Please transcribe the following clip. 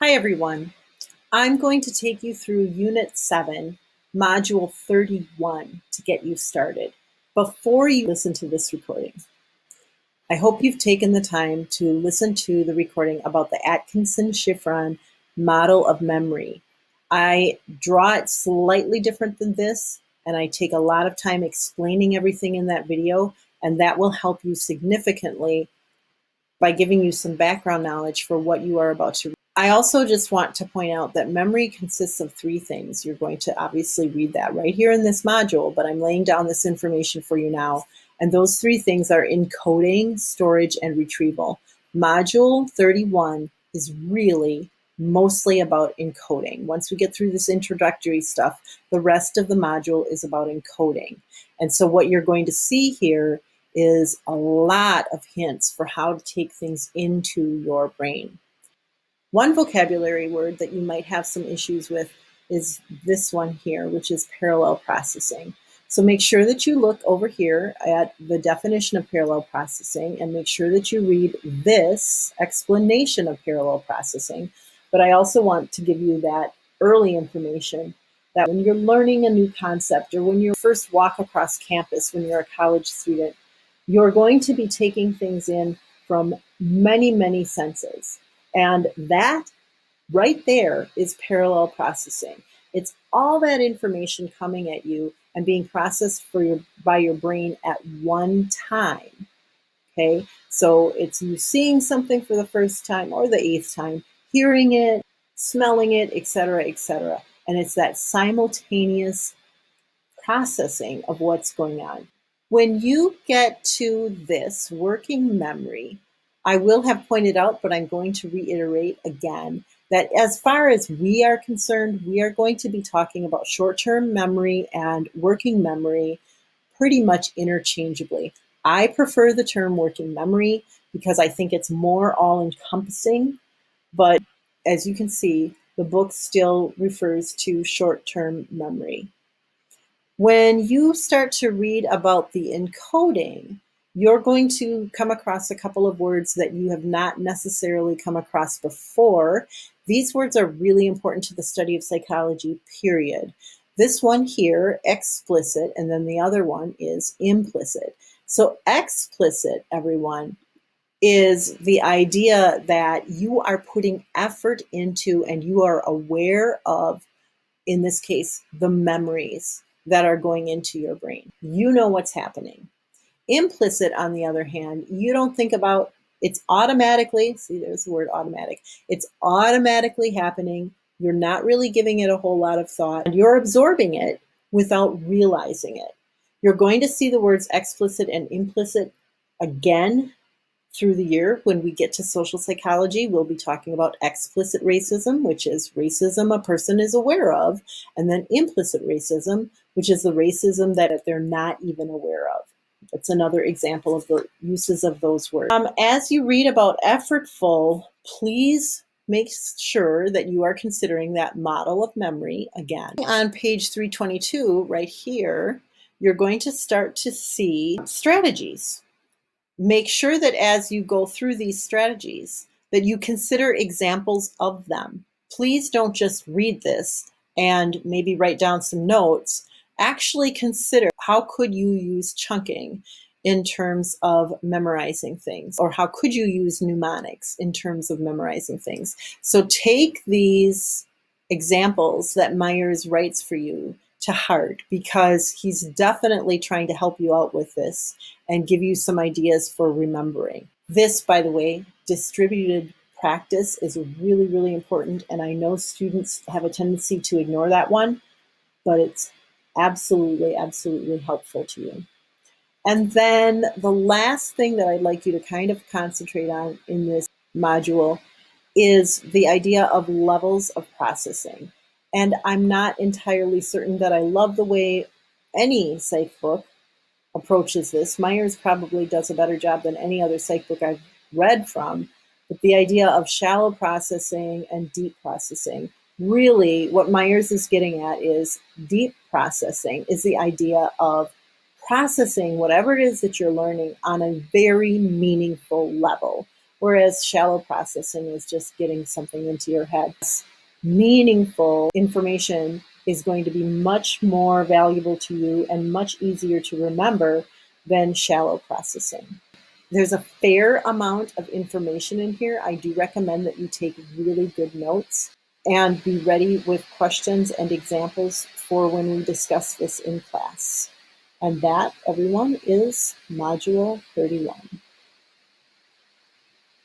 Hi everyone. I'm going to take you through Unit 7, Module 31 to get you started. Before you listen to this recording, I hope you've taken the time to listen to the recording about the Atkinson-Shiffrin model of memory. I draw it slightly different than this, and I take a lot of time explaining everything in that video, and that will help you significantly by giving you some background knowledge for what you are about to read. I also just want to point out that memory consists of three things. You're going to obviously read that right here in this module, but I'm laying down this information for you now. And those three things are encoding, storage, and retrieval. Module 31 is really mostly about encoding. Once we get through this introductory stuff, the rest of the module is about encoding. And so what you're going to see here is a lot of hints for how to take things into your brain. One vocabulary word that you might have some issues with is this one here, which is parallel processing. So make sure that you look over here at the definition of parallel processing and make sure that you read this explanation of parallel processing. But I also want to give you that early information that when you're learning a new concept or when you first walk across campus when you're a college student, you're going to be taking things in from many, many senses. And that right there is parallel processing. It's all that information coming at you and being processed by your brain at one time. Okay, so it's you seeing something for the first time or the eighth time, hearing it, smelling it, etc., etc. And it's that simultaneous processing of what's going on. When you get to this working memory, I will have pointed out, but I'm going to reiterate again, that as far as we are concerned, we are going to be talking about short-term memory and working memory pretty much interchangeably. I prefer the term working memory because I think it's more all-encompassing, but as you can see, the book still refers to short-term memory. When you start to read about the encoding, you're going to come across a couple of words that you have not necessarily come across before. These words are really important to the study of psychology, period. This one here, explicit, and then the other one is implicit. So explicit, everyone, is the idea that you are putting effort into and you are aware of, in this case, the memories that are going into your brain. You know what's happening. Implicit, on the other hand, you don't think about, it's automatically, see, there's the word automatic. It's automatically happening. You're not really giving it a whole lot of thought. And you're absorbing it without realizing it. You're going to see the words explicit and implicit again through the year. When we get to social psychology, we'll be talking about explicit racism, which is racism a person is aware of, and then implicit racism, which is the racism that they're not even aware of. It's another example of the uses of those words. As you read about effortful, please make sure that you are considering that model of memory again. On page 322, right here, you're going to start to see strategies. Make sure that as you go through these strategies, that you consider examples of them. Please don't just read this and maybe write down some notes. Actually consider, how could you use chunking in terms of memorizing things? Or how could you use mnemonics in terms of memorizing things? So take these examples that Myers writes for you to heart, because he's definitely trying to help you out with this and give you some ideas for remembering. This, by the way, distributed practice is really, really important. And I know students have a tendency to ignore that one, but it's absolutely, absolutely helpful to you. And then the last thing that I'd like you to kind of concentrate on in this module is the idea of levels of processing. And I'm not entirely certain that I love the way any psych book approaches this. Myers probably does a better job than any other psych book I've read from. But the idea of shallow processing and deep processing, really what Myers is getting at is deep processing is the idea of processing whatever it is that you're learning on a very meaningful level. whereas shallow processing is just getting something into your head. Meaningful information is going to be much more valuable to you and much easier to remember than shallow processing. There's a fair amount of information in here. I do recommend that you take really good notes and be ready with questions and examples for when we discuss this in class. And that, everyone, is Module 31.